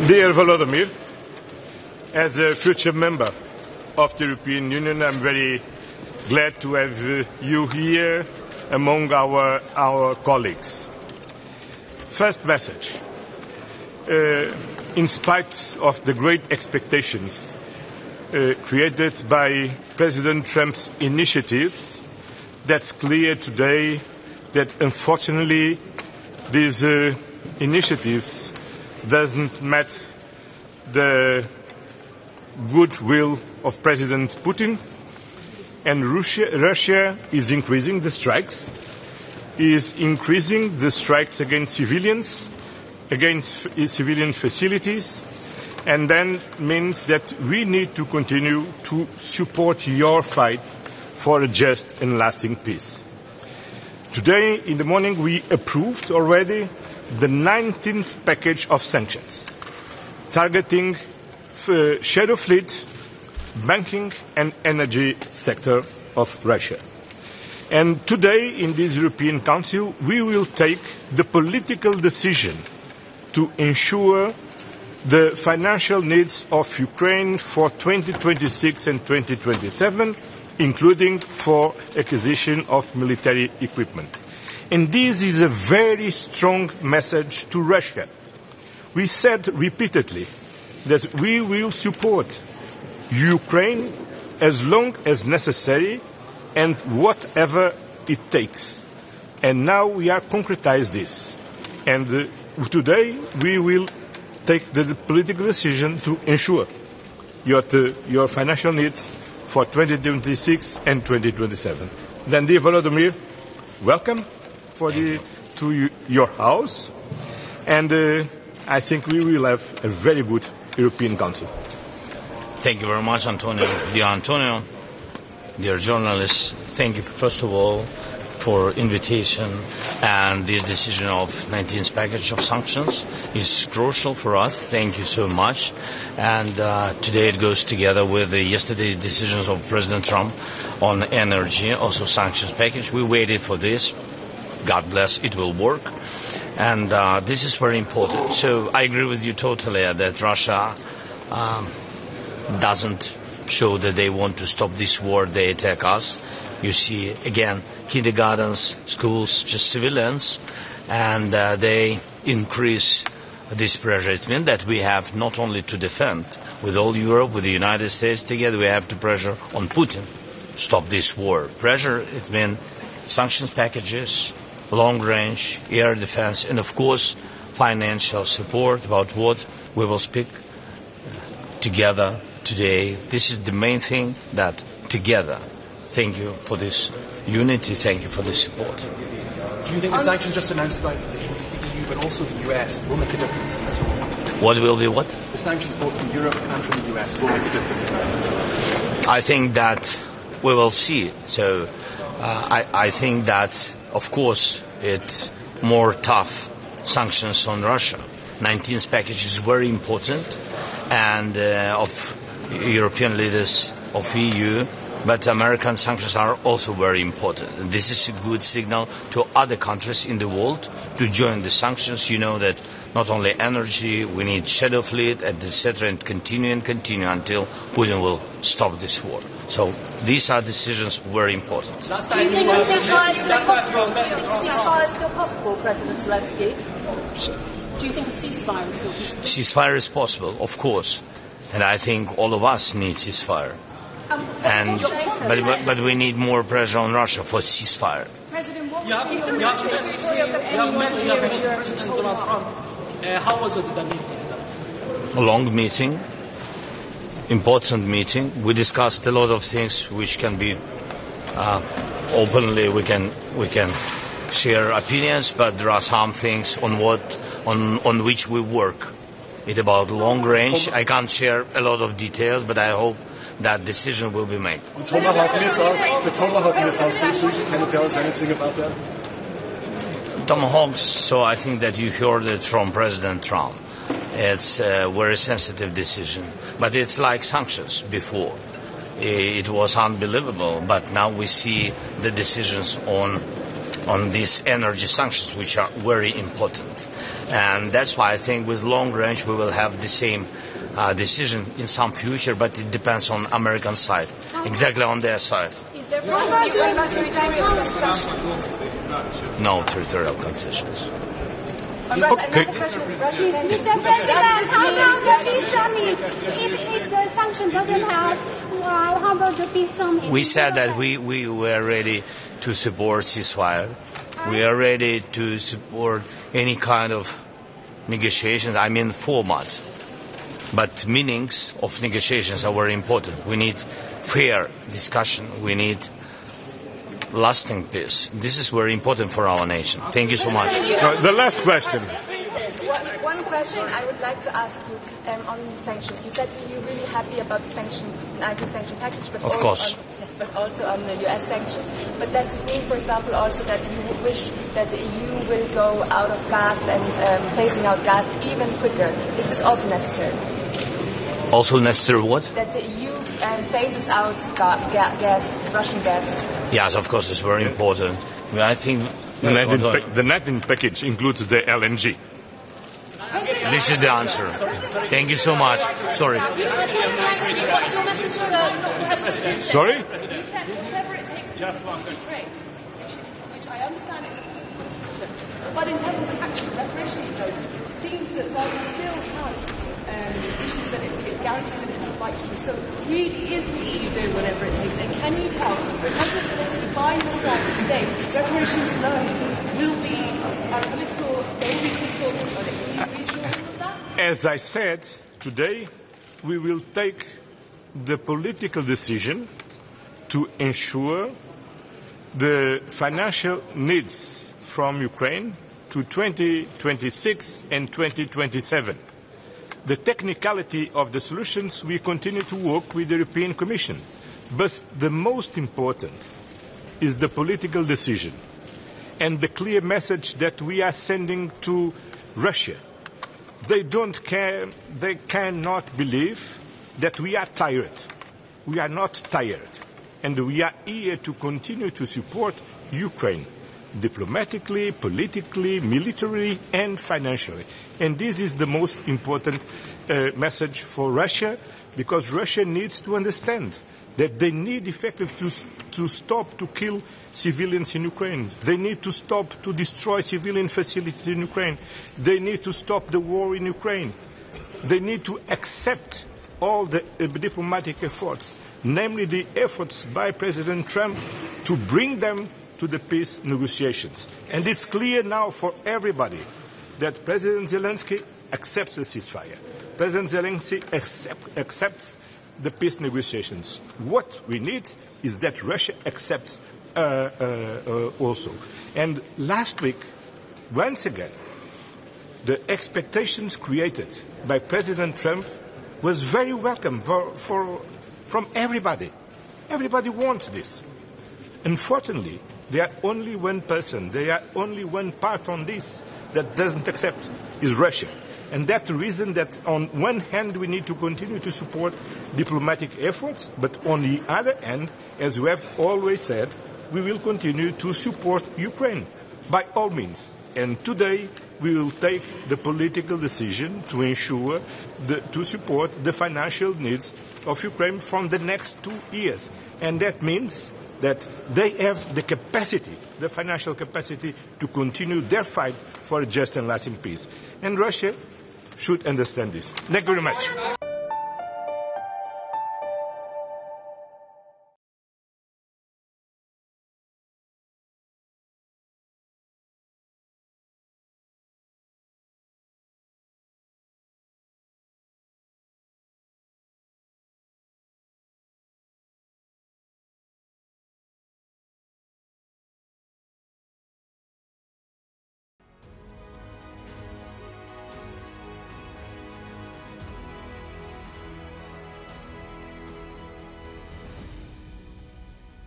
Dear Volodymyr, as a future member of the European Union, I'm very glad to have you here among our colleagues. First message. In spite of the great expectations created by President Trump's initiatives, that's clear today that unfortunately these initiatives doesn't match the goodwill of President Putin, and Russia is increasing the strikes, against civilians, against civilian facilities, and then means that we need to continue to support your fight for a just and lasting peace. Today in the morning we approved already the 19th package of sanctions, targeting shadow fleet, banking and energy sector of Russia. And today in this European Council we will take the political decision to ensure the financial needs of Ukraine for 2026 and 2027, including for acquisition of military equipment. And this is a very strong message to Russia. We said repeatedly that we will support Ukraine as long as necessary and whatever it takes. And now we are concretizing this. And today we will take the political decision to ensure your financial needs for 2026 and 2027. Then, dear Volodymyr, welcome to your house, and I think we will have a very good European Council. Thank you very much, Antonio. Dear journalists, thank you first of all for invitation, and this decision of 19th package of sanctions is crucial for us. Thank you so much. And today it goes together with the yesterday's decisions of President Trump on energy, also sanctions package. We waited for this. God bless, it will work. And this is very important. So I agree with you totally that Russia doesn't show that they want to stop this war. They attack us. You see, again, kindergartens, schools, just civilians, and they increase this pressure. It means that we have not only to defend with all Europe, with the United States together, we have to pressure on Putin. Stop this war. Pressure, it means sanctions packages, long range, air defense, and of course financial support, about what we will speak together today. This is the main thing, that together. Thank you for this unity, thank you for this support. Do you think the sanctions just announced by the EU but also the US will make a difference in this war? What will be what? The sanctions both from Europe and from the US will make a difference. I think that we will see. So I think that, of course, it's more tough sanctions on Russia. 19th package is very important, and of European leaders, of EU, but American sanctions are also very important. And this is a good signal to other countries in the world to join the sanctions. You know that not only energy, we need shadow fleet, etc., and continue until Putin will stop this war. So these are decisions very important. Do you think a ceasefire is still possible? Do you think a ceasefire is still possible, President Zelensky? Do you think a ceasefire is still possible? Ceasefire is possible, of course. And I think all of us need ceasefire. But we need more pressure on Russia for ceasefire. President, you have met President Donald Trump. How was it, that meeting? A long meeting, important meeting. We discussed a lot of things which can be openly. We can share opinions, but there are some things on which we work. It's about long range. I can't share a lot of details, but I hope that decision will be made. The Tomahawk missiles, can you tell us anything about that? Tomahawks, so I think that you heard it from President Trump. It's a very sensitive decision, but it's like sanctions before. It was unbelievable, but now we see the decisions on these energy sanctions, which are very important. And that's why I think with long range we will have the same decision in some future, but it depends on American side, exactly on their side. Is there territorial concessions? No territorial concessions. Another question is Mr. President, how about the peace summit? If the sanction doesn't help, how about the peace summit? We said that we were ready to support ceasefire. We are ready to support any kind of negotiations, I mean format. But meanings of negotiations are very important. We need fair discussion. We need lasting peace. This is very important for our nation. Thank you so much. The last question. One question I would like to ask you on sanctions. You said you're really happy about the sanctions, 19-sanction package, but also on the US sanctions. But does this mean, for example, also that you would wish that the EU will go out of gas and phasing out gas even quicker? Is this also necessary? Also necessary what? That the EU phases out gas, Russian gas. Yes, of course, it's very important. I think the 19th package includes the LNG. This is the answer. Thank you so much. Sorry. What's your message to Sorry? He said whatever it takes to support Ukraine, which I understand is a political decision. But in terms of actual reparations code, it seems that Biden still has issues that it guarantees that it has rights to. So really is the EU doing whatever it takes? And can you tell President Zelensky by your side today, reparations alone will be political, they will be critical on it? Can you reassure him of that? As I said, today we will take the political decision to ensure the financial needs from Ukraine to 2026 and 2027. The technicality of the solutions, we continue to work with the European Commission. But the most important is the political decision and the clear message that we are sending to Russia. They don't care, they cannot believe that we are tired. We are not tired. And we are here to continue to support Ukraine diplomatically, politically, militarily, and financially. And this is the most important message for Russia, because Russia needs to understand that they need effectively to stop to kill civilians in Ukraine. They need to stop to destroy civilian facilities in Ukraine. They need to stop the war in Ukraine. They need to accept all the diplomatic efforts, namely the efforts by President Trump to bring them to the peace negotiations. And it's clear now for everybody that President Zelensky accepts the ceasefire. President Zelensky accepts the peace negotiations. What we need is that Russia accepts also. And last week, once again, the expectations created by President Trump was very welcome from everybody. Everybody wants this. Unfortunately, there are only one person, there are only one part on this that doesn't accept, is Russia. And that's the reason that on one hand we need to continue to support diplomatic efforts, but on the other hand, as we have always said, we will continue to support Ukraine by all means. And today we will take the political decision to ensure to support the financial needs of Ukraine from the next 2 years. And that means that they have the capacity, the financial capacity, to continue their fight for a just and lasting peace. And Russia should understand this. Thank you very much.